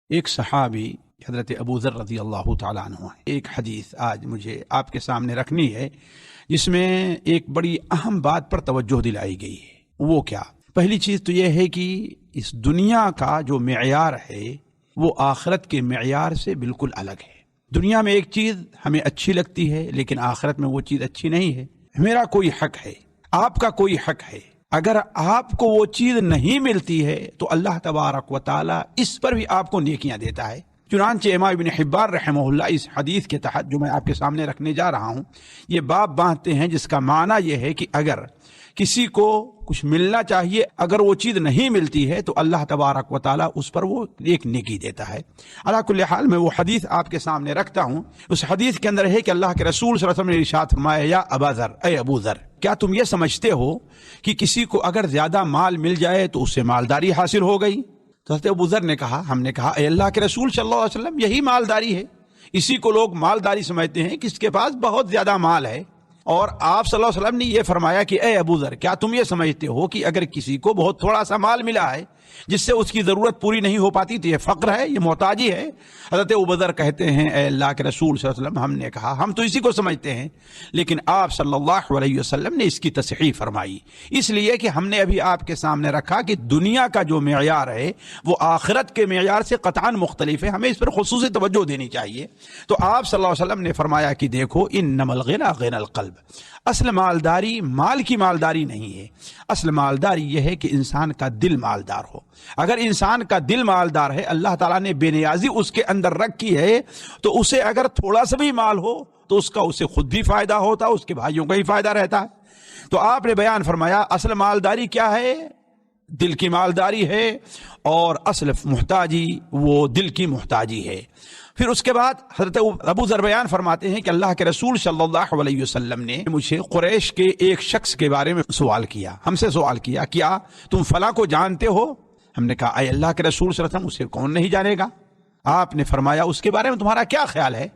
ایک صحابی حضرت ابو ذر رضی اللہ تعالیٰ عنہ ہے۔ ایک حدیث آج مجھے آپ کے سامنے رکھنی ہے جس میں ایک بڑی اہم بات پر توجہ دلائی گئی ہے۔ وہ کیا؟ پہلی چیز تو یہ ہے کہ اس دنیا کا جو معیار ہے وہ آخرت کے معیار سے بالکل الگ ہے۔ دنیا میں ایک چیز ہمیں اچھی لگتی ہے لیکن آخرت میں وہ چیز اچھی نہیں ہے۔ میرا کوئی حق ہے، آپ کا کوئی حق ہے، اگر آپ کو وہ چیز نہیں ملتی ہے تو اللہ تبارک و تعالی اس پر بھی آپ کو نیکیاں دیتا ہے۔ چنانچہ امام ابن حبان رحمہ اللہ اس حدیث کے تحت جو میں آپ کے سامنے رکھنے جا رہا ہوں یہ باب باندھتے ہیں، جس کا معنی یہ ہے کہ اگر کسی کو کچھ ملنا چاہیے، اگر وہ چیز نہیں ملتی ہے تو اللہ تبارک و تعالی اس پر وہ ایک نیکی دیتا ہے۔ علی کل حال میں وہ حدیث آپ کے سامنے رکھتا ہوں۔ اس حدیث کے اندر ہے کہ اللہ کے رسول صلی اللہ علیہ وسلم نے ارشاد فرمایا، یا ابا ذر، اے ابو ذر، کیا تم یہ سمجھتے ہو کہ کسی کو اگر زیادہ مال مل جائے تو اسے مالداری حاصل ہو گئی؟ تو حضرت ابو ذر نے کہا، ہم نے کہا اے اللہ کے رسول صلی اللہ علیہ وسلم، یہی مالداری ہے، اسی کو لوگ مالداری سمجھتے ہیں کہ اس کے پاس بہت زیادہ مال ہے۔ اور آپ صلی اللہ علیہ وسلم نے یہ فرمایا کہ اے ابو ذر، کیا تم یہ سمجھتے ہو کہ اگر کسی کو بہت تھوڑا سا مال ملا ہے جس سے اس کی ضرورت پوری نہیں ہو پاتی تو یہ فقر ہے، یہ محتاجی ہے؟ حضرت ابو ذر کہتے ہیں، اے اللہ کے رسول صلی اللہ علیہ وسلم، ہم نے کہا ہم تو اسی کو سمجھتے ہیں، لیکن آپ صلی اللہ علیہ وسلم نے اس کی تصحیح فرمائی، اس لیے کہ ہم نے ابھی آپ کے سامنے رکھا کہ دنیا کا جو معیار ہے وہ آخرت کے معیار سے قطعاً مختلف ہے، ہمیں اس پر خصوصی توجہ دینی چاہیے۔ تو آپ صلی اللہ علیہ وسلم نے فرمایا کہ دیکھو، انما الغنی غنی القلب، اصل مالداری مال کی مالداری نہیں ہے، اصل مالداری یہ ہے کہ انسان کا دل مالدار ہو۔ اگر انسان کا دل مالدار ہے، اللہ تعالیٰ نے بے نیازی اس کے اندر رکھی ہے، تو اسے اگر تھوڑا سا بھی مال ہو تو اس کا اسے خود بھی فائدہ ہوتا، اس کے بھائیوں کا ہی فائدہ رہتا ہے۔ تو آپ نے بیان فرمایا اصل مالداری کیا ہے؟ دل کی مالداری ہے، اور اصل محتاجی وہ دل کی محتاجی ہے۔ پھر اس کے بعد حضرت ابو ذر بیان فرماتے ہیں کہ اللہ کے رسول صلی اللہ علیہ وسلم نے مجھے قریش کے ایک شخص کے بارے میں سوال کیا، ہم سے سوال کیا، کیا تم فلاں کو جانتے ہو؟ ہم نے کہا اے اللہ کے رسول صلی اللہ علیہ وسلم، اسے کون نہیں جانے گا؟ آپ نے فرمایا اس کے بارے میں تمہارا کیا خیال ہے؟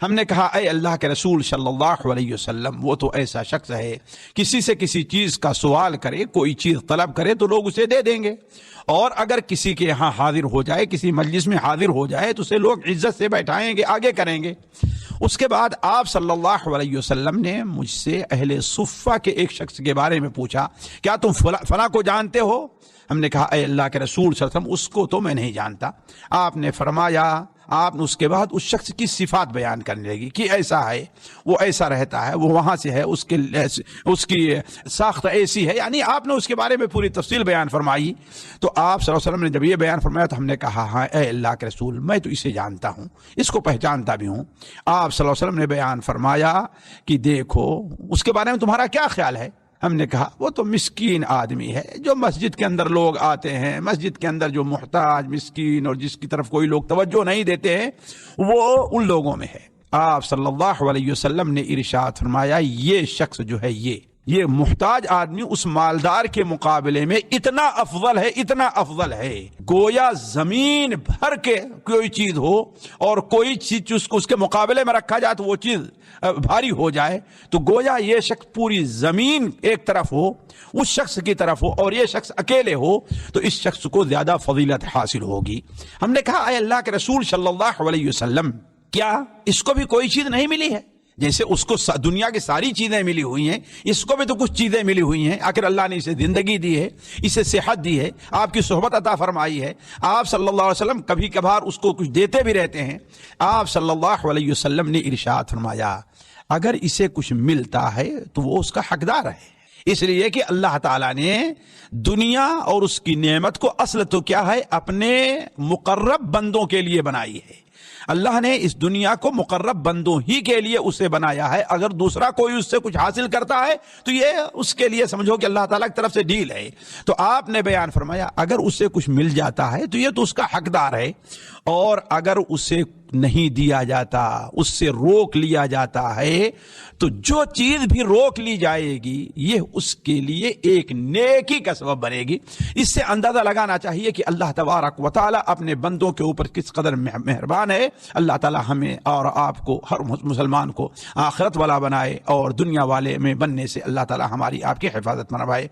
ہم نے کہا اے اللہ کے رسول صلی اللہ علیہ وسلم، وہ تو ایسا شخص ہے کسی سے کسی چیز کا سوال کرے، کوئی چیز طلب کرے تو لوگ اسے دے دیں گے، اور اگر کسی کے یہاں حاضر ہو جائے، کسی مجلس میں حاضر ہو جائے تو اسے لوگ عزت سے بیٹھائیں گے، آگے کریں گے۔ اس کے بعد آپ صلی اللہ علیہ وسلم نے مجھ سے اہل صفہ کے ایک شخص کے بارے میں پوچھا، کیا تم فلاں کو جانتے ہو؟ ہم نے کہا اے اللہ کے رسول صلی اللہ علیہ وسلم، اس کو تو میں نہیں جانتا۔ آپ نے فرمایا، آپ نے اس کے بعد اس شخص کی صفات بیان کرنے لگی کہ ایسا ہے، وہ ایسا رہتا ہے، وہ وہاں سے ہے، اس کی ساخت ایسی ہے، یعنی آپ نے اس کے بارے میں پوری تفصیل بیان فرمائی۔ تو آپ صلی اللہ علیہ وسلم نے جب یہ بیان فرمایا تو ہم نے کہا ہاں اے اللہ کے رسول، میں تو اسے جانتا ہوں، اس کو پہچانتا بھی ہوں۔ آپ صلی اللہ علیہ وسلم نے بیان فرمایا کہ دیکھو، اس کے بارے میں تمہارا کیا خیال ہے؟ ہم نے کہا وہ تو مسکین آدمی ہے، جو مسجد کے اندر لوگ آتے ہیں، مسجد کے اندر جو محتاج مسکین اور جس کی طرف کوئی لوگ توجہ نہیں دیتے ہیں، وہ ان لوگوں میں ہے۔ آپ صلی اللہ علیہ وسلم نے ارشاد فرمایا، یہ شخص جو ہے یہ محتاج آدمی اس مالدار کے مقابلے میں اتنا افضل ہے، اتنا افضل ہے، گویا زمین بھر کے کوئی چیز ہو اور کوئی چیز اس کے مقابلے میں رکھا جائے تو وہ چیز بھاری ہو جائے، تو گویا یہ شخص پوری زمین ایک طرف ہو، اس شخص کی طرف ہو، اور یہ شخص اکیلے ہو تو اس شخص کو زیادہ فضیلت حاصل ہوگی۔ ہم نے کہا اے اللہ کے رسول صلی اللہ علیہ وسلم، کیا اس کو بھی کوئی چیز نہیں ملی ہے؟ جیسے اس کو دنیا کی ساری چیزیں ملی ہوئی ہیں، اس کو بھی تو کچھ چیزیں ملی ہوئی ہیں، آخر اللہ نے اسے زندگی دی ہے، اسے صحت دی ہے، آپ کی صحبت عطا فرمائی ہے، آپ صلی اللہ علیہ وسلم کبھی کبھار اس کو کچھ دیتے بھی رہتے ہیں۔ آپ صلی اللہ علیہ وسلم نے ارشاد فرمایا، اگر اسے کچھ ملتا ہے تو وہ اس کا حقدار ہے، اس لیے کہ اللہ تعالیٰ نے دنیا اور اس کی نعمت کو اصل تو کیا ہے، اپنے مقرب بندوں کے لیے بنائی ہے۔ اللہ نے اس دنیا کو مقرب بندوں ہی کے لیے اسے بنایا ہے، اگر دوسرا کوئی اس سے کچھ حاصل کرتا ہے تو یہ اس کے لیے سمجھو کہ اللہ تعالیٰ کی طرف سے ڈیل ہے۔ تو آپ نے بیان فرمایا، اگر اسے کچھ مل جاتا ہے تو یہ تو اس کا حقدار ہے، اور اگر اسے نہیں دیا جاتا، اس سے روک لیا جاتا ہے، تو جو چیز بھی روک لی جائے گی یہ اس کے لیے ایک نیکی کا سبب بنے گی۔ اس سے اندازہ لگانا چاہیے کہ اللہ تبارک و تعالیٰ اپنے بندوں کے اوپر کس قدر مہربان ہے۔ اللہ تعالیٰ ہمیں اور آپ کو، ہر مسلمان کو آخرت والا بنائے، اور دنیا والے میں بننے سے اللہ تعالیٰ ہماری آپ کی حفاظت فرمائے۔